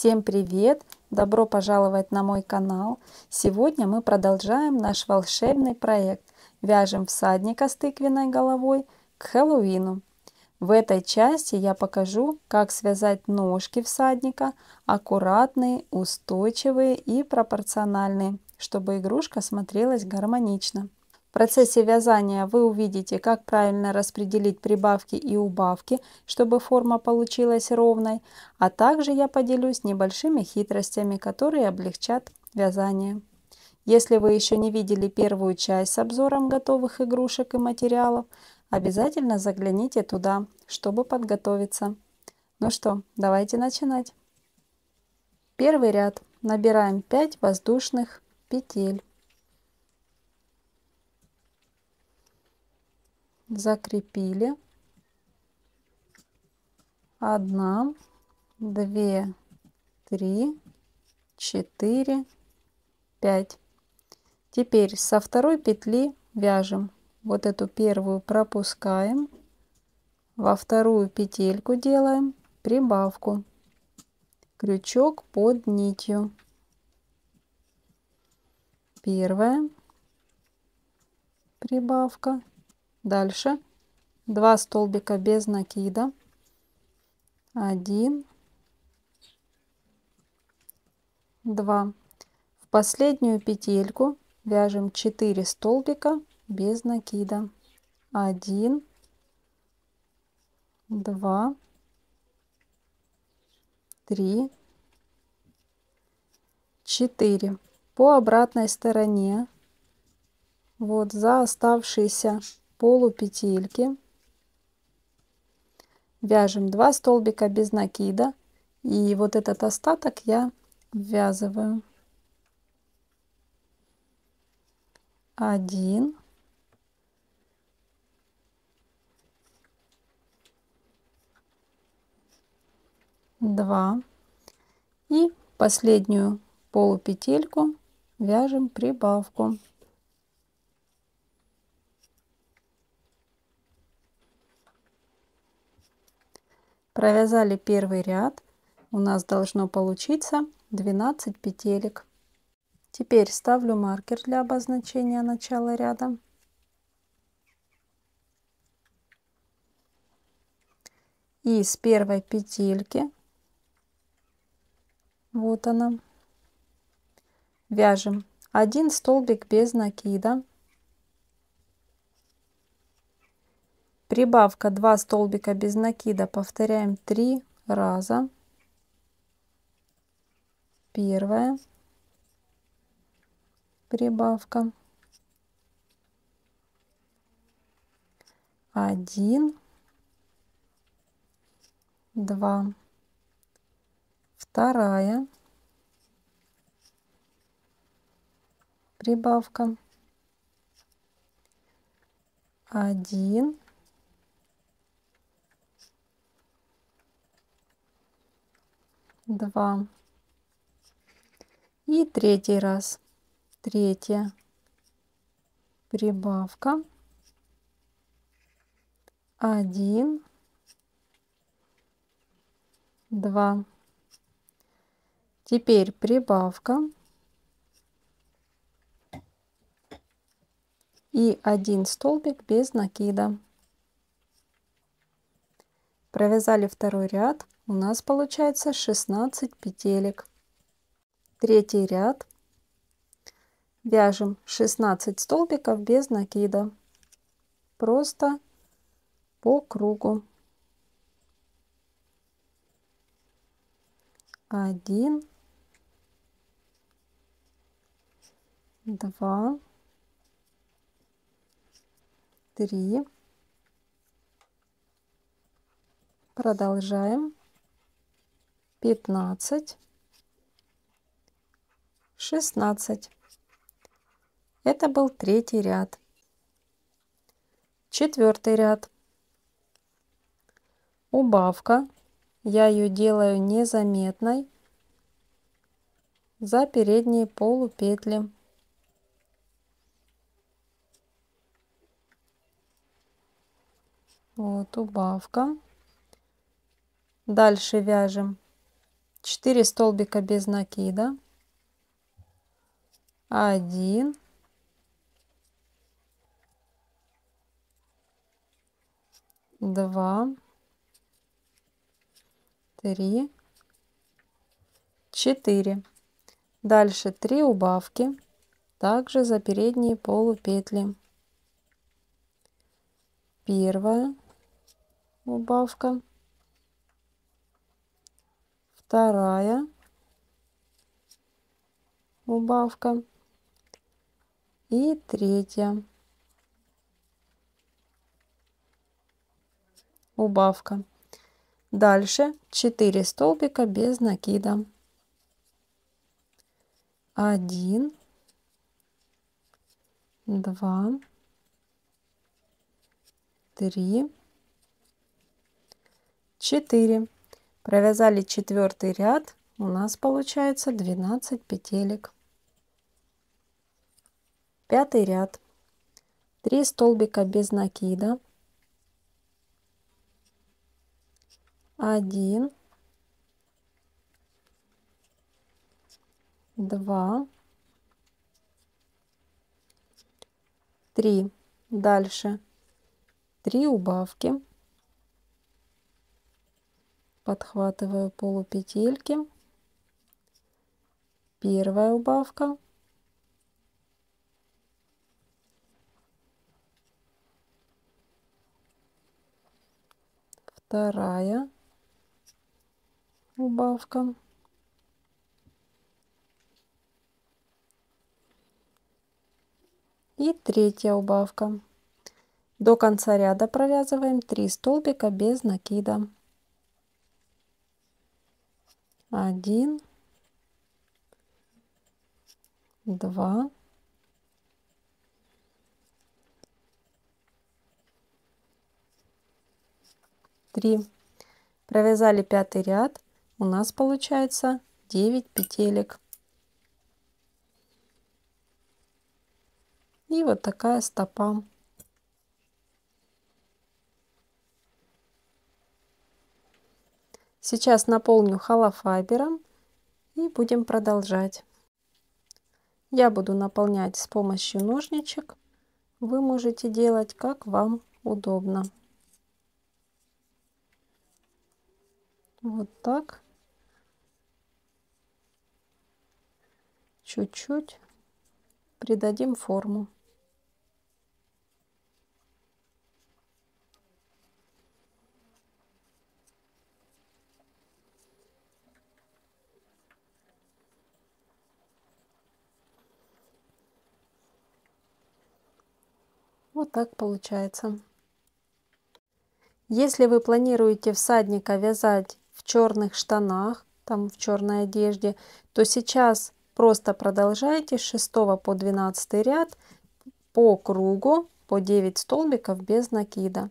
Всем привет! Добро пожаловать на мой канал! Сегодня мы продолжаем наш волшебный проект. Вяжем всадника с тыквенной головой к Хэллоуину. В этой части я покажу, как связать ножки всадника, аккуратные, устойчивые и пропорциональные, чтобы игрушка смотрелась гармонично. В процессе вязания вы увидите, как правильно распределить прибавки и убавки, чтобы форма получилась ровной, а также я поделюсь небольшими хитростями, которые облегчат вязание. Если вы еще не видели первую часть с обзором готовых игрушек и материалов, обязательно загляните туда, чтобы подготовиться. Ну что, давайте начинать. Первый ряд. Набираем 5 воздушных петель. Закрепили. 1, 2, 3, 4, 5. Теперь со второй петли вяжем. Вот эту первую пропускаем. Во вторую петельку делаем прибавку. Крючок под нитью. Первая прибавка. Дальше 2 столбика без накида. 1, 2. В последнюю петельку вяжем 4 столбика без накида. 1, 2, 3, 4. По обратной стороне, вот за оставшиеся полупетельки, вяжем 2 столбика без накида, и вот этот остаток я ввязываю. 1, 2 и последнюю полупетельку вяжем прибавку. Провязали первый ряд. У нас должно получиться 12 петелек. Теперь ставлю маркер для обозначения начала ряда. И с первой петельки, вот она, вяжем 1 столбик без накида. Прибавка 2 столбика без накида повторяем 3 раза. Первая прибавка. 1, 2. Вторая прибавка. 1, 2. И третий раз. Третья прибавка. 1, 2. Теперь прибавка. И 1 столбик без накида. Провязали второй ряд. У нас получается 16 петелек. Третий ряд. Вяжем 16 столбиков без накида. Просто по кругу. 1, 2, 3. Продолжаем. 15, 16. Это был третий ряд. Четвертый ряд. Убавка. Я ее делаю незаметной за передние полупетли. Вот убавка. Дальше вяжем 4 столбика без накида, 1, 2, 3, 4. Дальше 3 убавки, также за передние полупетли. Первая убавка, вторая убавка и третья убавка. Дальше 4 столбика без накида. 1, 2, 3, 4. Провязали 4-й ряд. У нас получается 12 петелек. 5-й ряд. 3 столбика без накида. 1, 2, 3. Дальше 3 убавки. Подхватываю полупетельки. Первая убавка. Вторая убавка. И третья убавка. До конца ряда провязываем 3 столбика без накида. 1, 2, 3. Провязали 5-й ряд. У нас получается 9 петелек. И вот такая стопа. Сейчас наполню холофайбером и будем продолжать. Я буду наполнять с помощью ножничек. Вы можете делать как вам удобно. Вот так. Чуть-чуть придадим форму. Вот так получается. Если вы планируете всадника вязать в черных штанах, там в черной одежде, то сейчас просто продолжайте с 6 по 12 ряд по кругу по 9 столбиков без накида.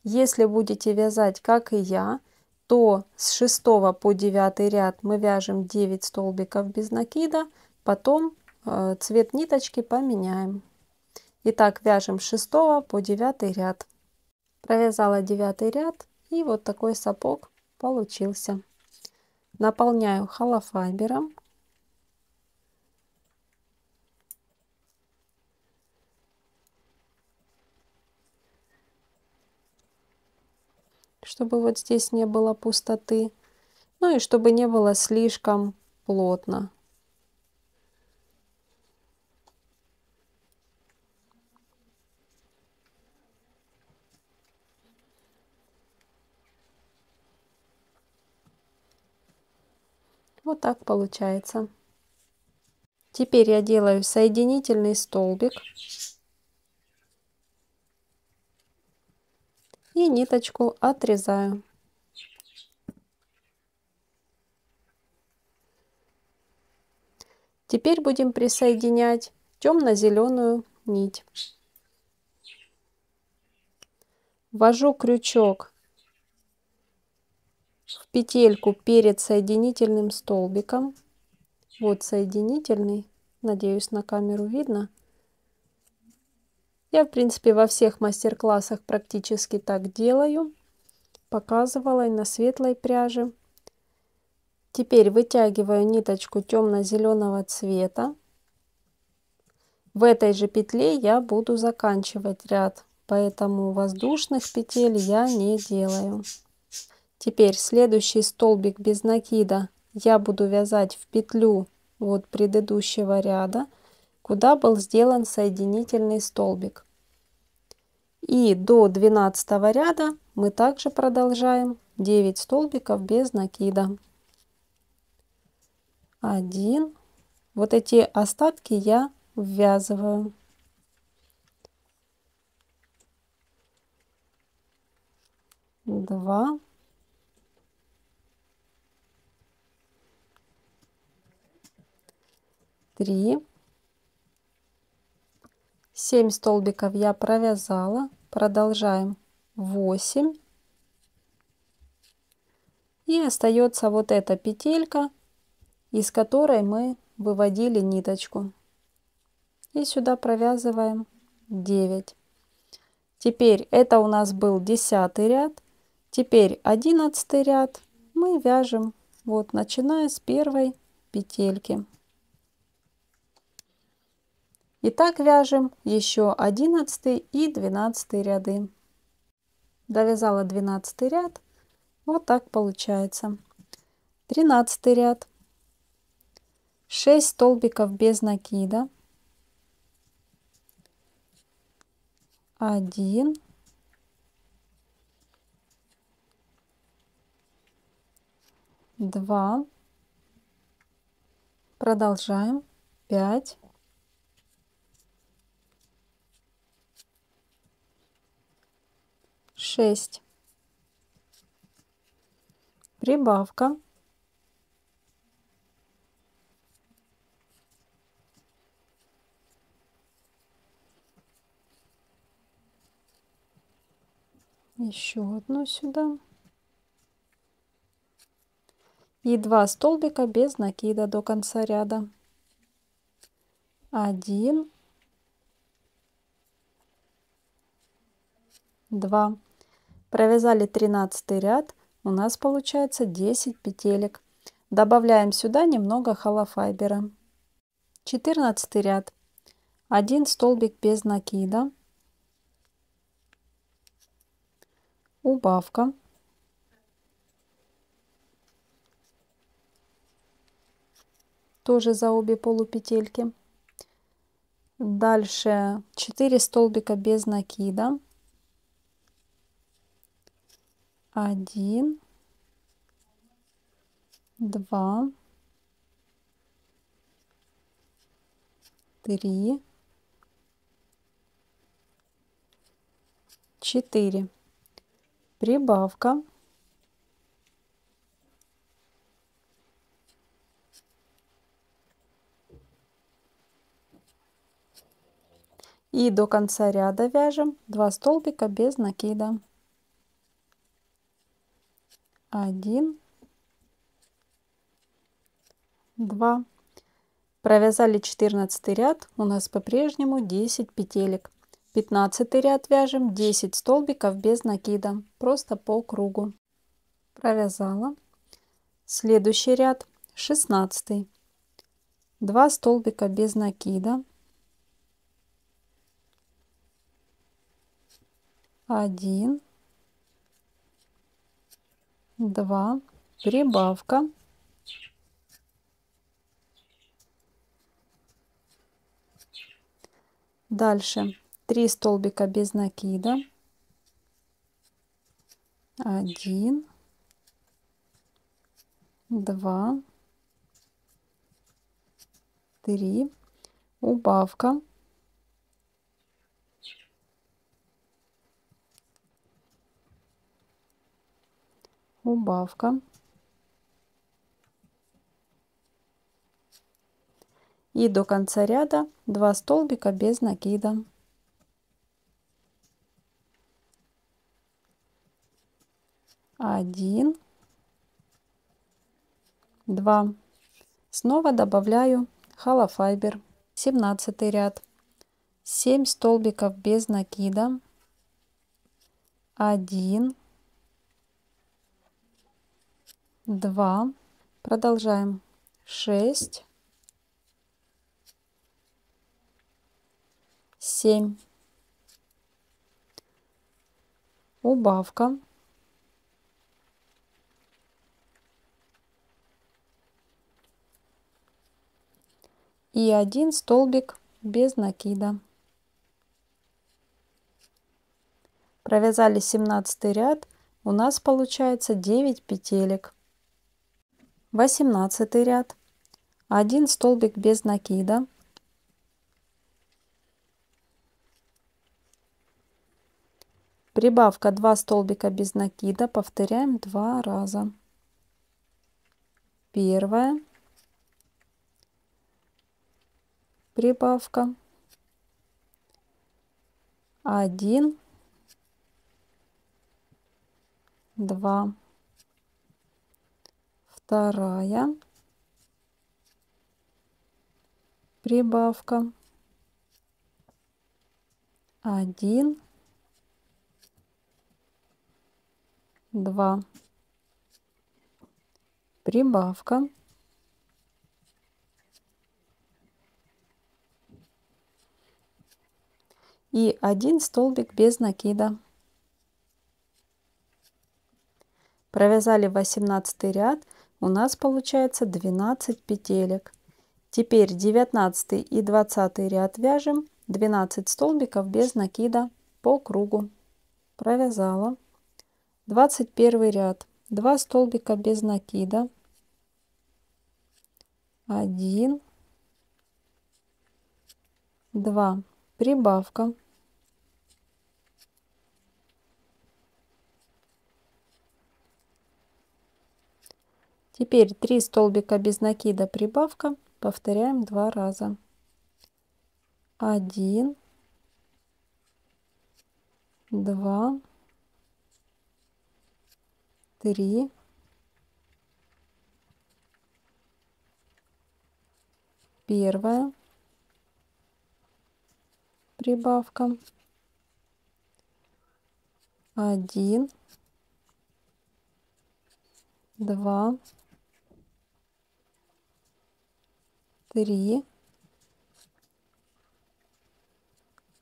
Если будете вязать, как и я, то с 6 по 9 ряд мы вяжем 9 столбиков без накида, потом цвет ниточки поменяем. Итак, вяжем с 6 по 9 ряд. Провязала 9 ряд, и вот такой сапог получился. Наполняю холофайбером. Чтобы вот здесь не было пустоты. Ну и чтобы не было слишком плотно. Вот так получается. Теперь я делаю соединительный столбик и ниточку отрезаю. Теперь будем присоединять темно-зеленую нить. Ввожу крючок в петельку перед соединительным столбиком. Вот соединительный. Надеюсь, на камеру видно. Я, в принципе, во всех мастер-классах практически так делаю. Показывала и на светлой пряже. Теперь вытягиваю ниточку темно-зеленого цвета. В этой же петле я буду заканчивать ряд, поэтому воздушных петель я не делаю. Теперь следующий столбик без накида я буду вязать в петлю вот предыдущего ряда, куда был сделан соединительный столбик. И до 12 ряда мы также продолжаем 9 столбиков без накида. 1. Вот эти остатки я ввязываю. 2. 3. 7 столбиков я провязала. Продолжаем 8. И остается вот эта петелька, из которой мы выводили ниточку. И сюда провязываем 9. Теперь это у нас был 10 ряд. Теперь 11 ряд мы вяжем вот начиная с первой петельки. И так вяжем еще 11 и 12 ряды. Довязала 12 ряд. Вот так получается. 13 ряд. 6 столбиков без накида. 1. 2. Продолжаем. 5. 6. Прибавка. Еще одну сюда. И 2 столбика без накида до конца ряда. 1. 2. Провязали 13 ряд. У нас получается 10 петелек. Добавляем сюда немного холофайбера. 14 ряд. 1 столбик без накида. Убавка. Тоже за обе полупетельки. Дальше 4 столбика без накида. 1, 2, 3, 4. Прибавка. И до конца ряда вяжем 2 столбика без накида. 1, 2. Провязали 14 ряд. У нас по-прежнему 10 петелек. 15 ряд вяжем 10 столбиков без накида. Просто по кругу. Провязала. Следующий ряд 16. 2 столбика без накида. 1, 2, прибавка. Дальше 3 столбика без накида. 1, 2, 3, убавка. Убавка. И до конца ряда 2 столбика без накида. 1, 2. Снова добавляю холофайбер. 17 ряд. 7 столбиков без накида. 1, 2, Продолжаем. 6, 7. Убавка. И 1 столбик без накида. Провязали 17 ряд. У нас получается 9 петелек. 18 ряд. 1 столбик без накида. Прибавка 2 столбика без накида. Повторяем 2 раза. Первая прибавка, 1, 2, вторая прибавка, 1, 2, прибавка, и 1 столбик без накида. Провязали 18 ряд. У нас получается 12 петелек. Теперь 19 и 20 ряд вяжем 12 столбиков без накида по кругу. Провязала. 21 ряд. 2 столбика без накида. 1, 2. Прибавка. Теперь 3 столбика без накида, прибавка. Повторяем 2 раза. 1, 2, 3, 1 прибавка, 1, 2, 3,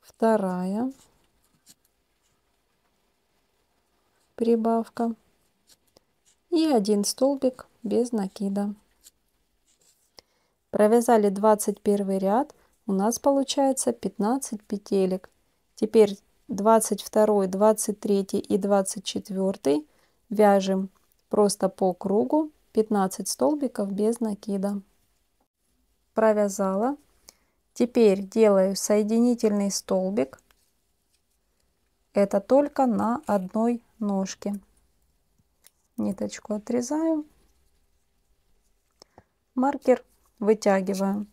вторая прибавка и 1 столбик без накида. Провязали 21 ряд. У нас получается 15 петелек. Теперь 22, 23 и 24 вяжем просто по кругу 15 столбиков без накида. Провязала. Теперь делаю соединительный столбик. Это только на одной ножке. Ниточку отрезаю. Маркер вытягиваем.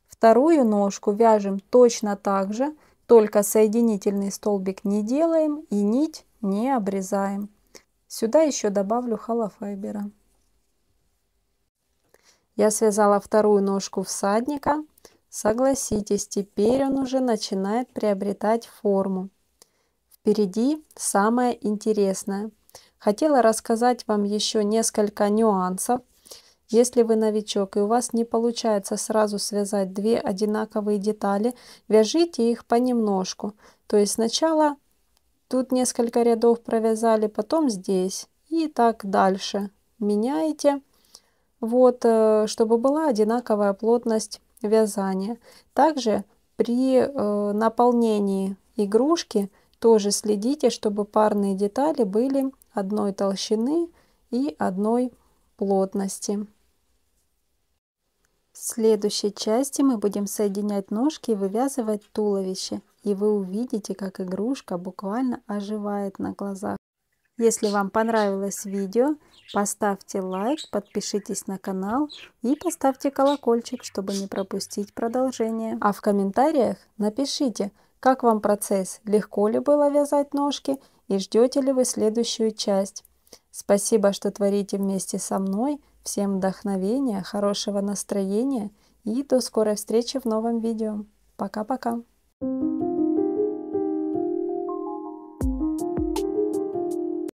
Вторую ножку вяжем точно так же, только соединительный столбик не делаем и нить не обрезаем. Сюда еще добавлю холофайбера. Я связала вторую ножку всадника. Согласитесь, теперь он уже начинает приобретать форму. Впереди самое интересное. Хотела рассказать вам еще несколько нюансов. Если вы новичок и у вас не получается сразу связать две одинаковые детали, вяжите их понемножку. То есть сначала тут несколько рядов провязали, потом здесь и так дальше. Меняете, вот, чтобы была одинаковая плотность вязания. Также при наполнении игрушки тоже следите, чтобы парные детали были одной толщины и одной плотности. В следующей части мы будем соединять ножки и вывязывать туловище. И вы увидите, как игрушка буквально оживает на глазах. Если вам понравилось видео, поставьте лайк, подпишитесь на канал и поставьте колокольчик, чтобы не пропустить продолжение. А в комментариях напишите, как вам процесс, легко ли было вязать ножки и ждете ли вы следующую часть. Спасибо, что творите вместе со мной. Всем вдохновения, хорошего настроения и до скорой встречи в новом видео. Пока-пока!